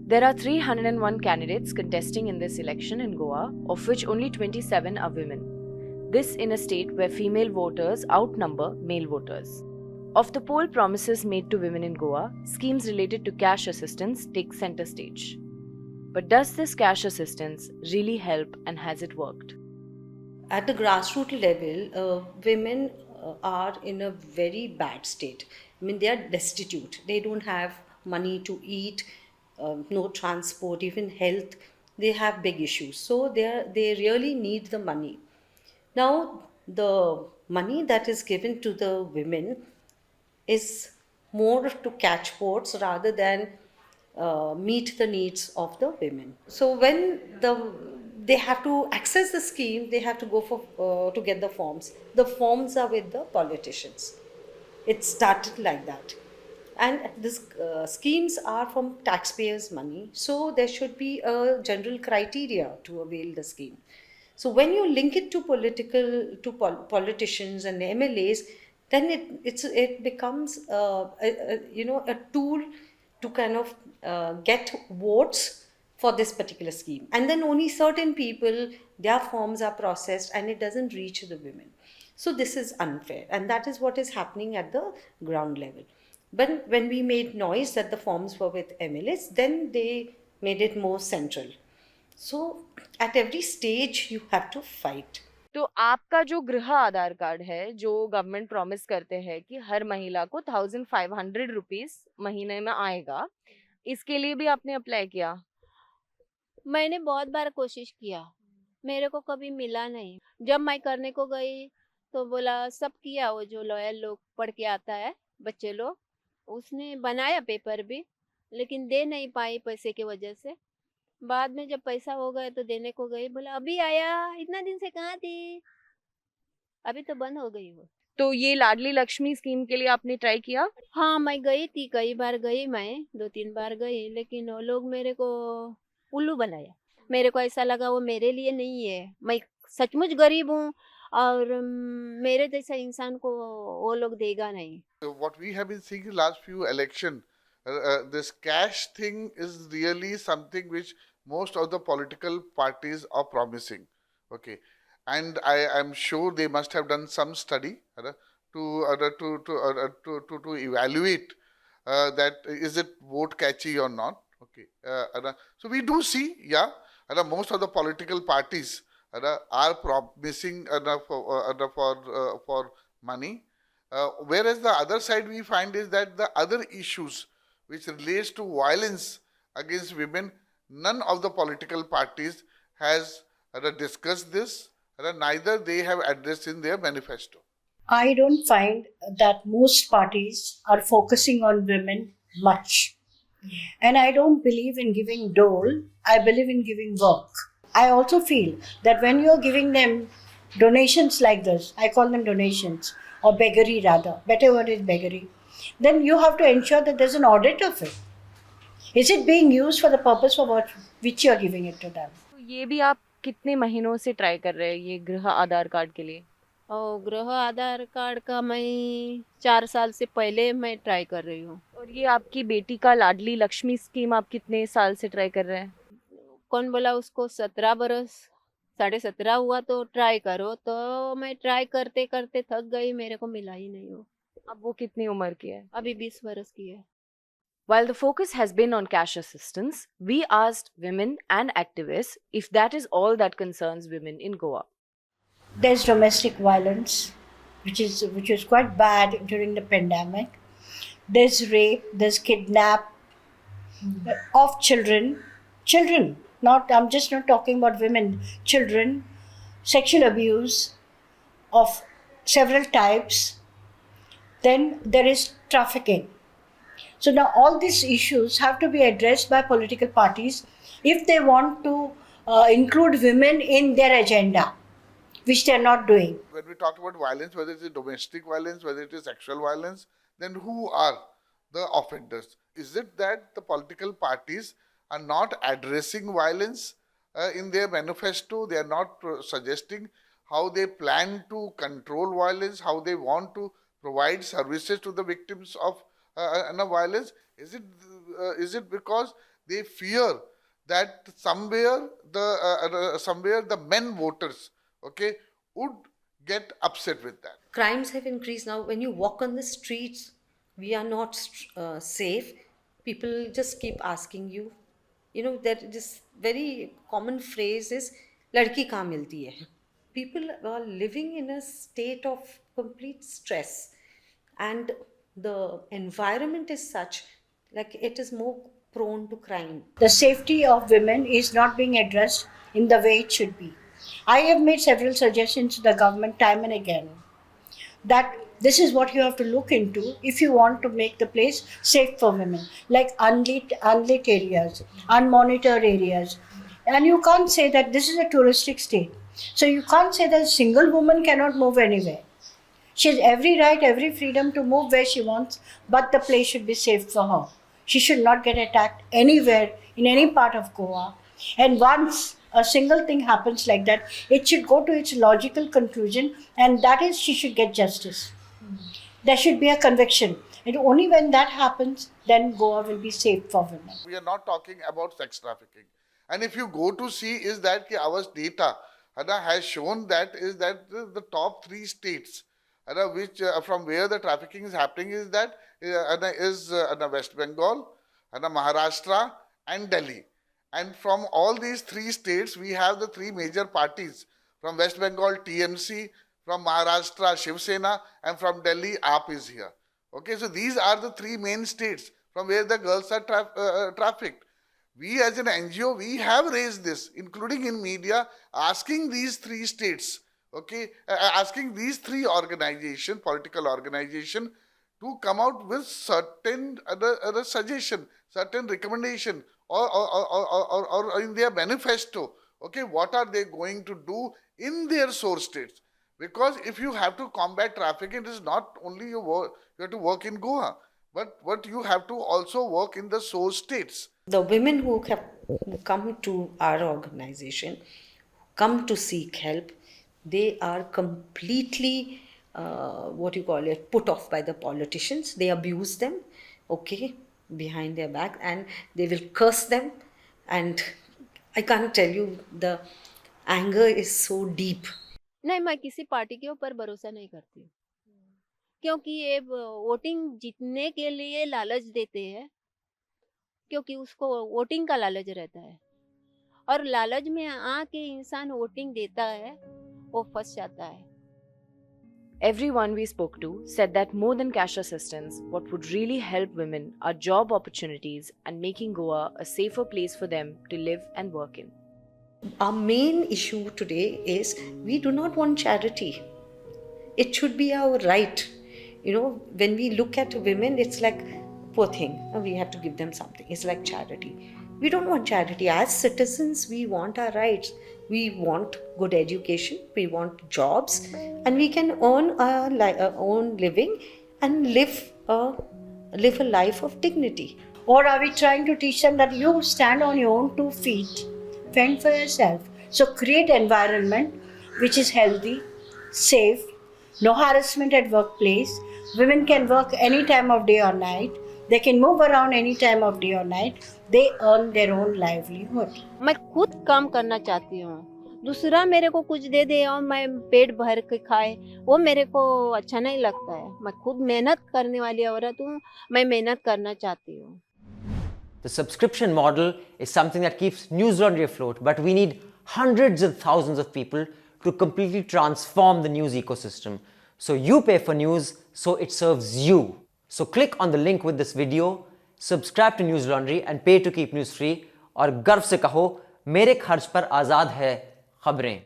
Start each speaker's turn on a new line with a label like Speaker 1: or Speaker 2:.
Speaker 1: There are 301 candidates contesting in this election in Goa, of which only 27 are women. This in a state where female voters outnumber male voters. Of the poll promises made to women in Goa, schemes related to cash assistance take center stage. But does this cash assistance really help, and has it worked?
Speaker 2: At the grassroots level, women are in a very bad state. I mean, they are destitute. They don't have money to eat, no transport, even health. They have big issues. So they really need the money. Now, the money that is given to the women is more to catch votes rather than meet the needs of the women. So when they have to access the scheme, they have to go for to get the forms. The forms are with the politicians. It started like that, and these schemes are from taxpayers' money. So there should be a general criteria to avail the scheme. So when you link it to politicians and MLAs, then it becomes a tool to kind of get votes for this particular scheme, and then only certain people, their forms are processed and it doesn't reach the women. So this is unfair, and that is what is happening at the ground level. But when we made noise that the forms were with MLAs, then they made it more central. So at every stage you have to fight.
Speaker 1: तो आपका जो गृह आधार card है, जो government promise करते हैं कि हर महिला को 1500 रुपीस महीने में आएगा, इसके लिए भी आपने अप्लाई किया?
Speaker 3: मैंने बहुत बार कोशिश किया, मेरे को कभी मिला नहीं। जब मैं करने को गई तो बोला सब किया, वो जो लॉयर लोग पढ़ के आता है, बच्चे लोग, उसने बनाया पेपर भी, लेकिन दे नहीं पाई पैसे की वजह से। बाद में जब पैसा हो गया तो देने को गई, बोला अभी आया, इतना दिन से कहाँ थी? अभी तो बंद हो गई वो।
Speaker 1: तो ये लाडली लक्ष्मी स्कीम के लिए आपने ट्राई किया?
Speaker 3: हाँ, मैं गई थी, कई बार गई मैं, 2-3 बार गई, लेकिन वो लोग मेरे को उल्लू बनाया। मेरे को ऐसा लगा वो मेरे लिए नहीं है। मैं सचमुच गरीब हूँ और मेरे जैसा इंसान को वो लोग देगा नहीं।
Speaker 4: What we have been seeing in last few election, this cash thing is really something which most of the political parties are promising. Okay, and I am sure they must have done some study to evaluate that is it vote catchy or not. Okay, so we do see, yeah, most of the political parties are promising for money. Whereas the other side we find is that the other issues which relates to violence against women, none of the political parties has discussed this, neither they have addressed in their manifesto.
Speaker 5: I don't find that most parties are focusing on women much. And I don't believe in giving dole, I believe in giving work. I also feel that when you're giving them donations like this, I call them donations, or beggary rather, better word is beggary, then you have to ensure that there's an audit of it. Is it being used for the purpose for which you're giving it to them?
Speaker 1: तो ये भी आप कितने महीनों से try कर रहे हैं ये गृह आधार कार्ड के लिए?
Speaker 3: और गृह आधार कार्ड का मैं 4 साल से पहले मैं ट्राई कर रही हूँ।
Speaker 1: और ये आपकी बेटी का लाडली लक्ष्मी स्कीम आप कितने साल से ट्राई कर रहे हैं?
Speaker 3: कौन बोला उसको 17 बरस, 17.5 हुआ तो ट्राई करो, तो मैं ट्राई करते करते थक गई, मेरे को मिला ही नहीं हो।
Speaker 1: अब वो कितनी उम्र की है?
Speaker 3: अभी 20 बरस की है।
Speaker 1: While the focus has been on cash assistance, we asked women and activists if that is all that concerns women in Goa.
Speaker 5: There's domestic violence, which is quite bad during the pandemic. There's rape, there's kidnap of children. I'm just not talking about women, children, sexual abuse of several types. Then there is trafficking. So now all these issues have to be addressed by political parties if they want to include women in their agenda, which they are not doing.
Speaker 4: When we talk about violence, whether it is domestic violence, whether it is sexual violence, then who are the offenders? Is it that the political parties are not addressing violence in their manifesto? They are not suggesting how they plan to control violence, how they want to provide services to the victims of violence? Is it because they fear that somewhere the men voters, okay, would get upset with that.
Speaker 2: Crimes have increased now. When you walk on the streets, we are not safe. People just keep asking you. You know, that this very common phrase is, "Ladki kahan milti hai?" People are living in a state of complete stress, and the environment is such, like it is more prone to crime.
Speaker 5: The safety of women is not being addressed in the way it should be. I have made several suggestions to the government time and again that this is what you have to look into if you want to make the place safe for women, like unlit areas, unmonitored areas. And you can't say that this is a touristic state. So you can't say that a single woman cannot move anywhere. She has every right, every freedom to move where she wants, but the place should be safe for her. She should not get attacked anywhere in any part of Goa. And once a single thing happens like that, it should go to its logical conclusion, and that is she should get justice. There should be a conviction. And only when that happens, then Goa will be safe for women.
Speaker 4: We are not talking about sex trafficking. And if you go to see, is that our data has shown that is that the top 3 states which from where the trafficking is happening is that is West Bengal, Maharashtra and Delhi. And from all these 3 states, we have the 3 major parties. From West Bengal, TMC, from Maharashtra, Shiv Sena, and from Delhi, AAP is here. Okay, so these are the 3 main states from where the girls are trafficked. We as an NGO, we have raised this, including in media, asking these 3 states, okay, asking these 3 organizations, political organizations, to come out with certain other suggestion, certain recommendation, or in their manifesto, okay, what are they going to do in their source states? Because if you have to combat trafficking, it is not only you have to work in Goa, but you have to also work in the source states.
Speaker 2: The women who have come to our organization, come to seek help, they are completely, put off by the politicians. They abuse them, okay, behind their back, and they will curse them. And I can't tell you, the anger is so deep.
Speaker 3: नहीं, मैं किसी party के ऊपर भरोसा नहीं करती हूँ, क्योंकि ये वोटिंग जीतने के लिए लालच देते हैं, क्योंकि उसको वोटिंग का लालच रहता है, और लालच में आके इंसान वोटिंग देता है, वो फंस जाता है.
Speaker 1: Everyone we spoke to said that more than cash assistance, what would really help women are job opportunities and making Goa a safer place for them to live and work in.
Speaker 2: Our main issue today is we do not want charity. It should be our right. You know, when we look at women, it's like, poor thing, we have to give them something. It's like charity. We don't want charity. As citizens, we want our rights. We want good education, we want jobs, and we can earn our own living and live a life of dignity.
Speaker 5: Or are we trying to teach them that you stand on your own 2 feet, fend for yourself? So create environment which is healthy, safe, no harassment at workplace. Women can work any time of day or night. They can move around any time of day or night. They earn their own livelihood.
Speaker 3: मैं खुद काम करना चाहती हूँ, दूसरा मेरे को कुछ दे दे और मैं पेट भर के खाए, वो मेरे को अच्छा नहीं लगता है. मैं खुद मेहनत करने वाली औरत हूँ, मैं मेहनत करना चाहती हूँ.
Speaker 6: The subscription model is something that keeps newslaundry afloat, but we need hundreds of thousands of people to completely transform the news ecosystem. So you pay for news, so it serves you. So click on the link with this video, subscribe to newslaundry and pay to keep news free, और गर्व से कहो, मेरे खर्च पर आज़ाद है खबरें.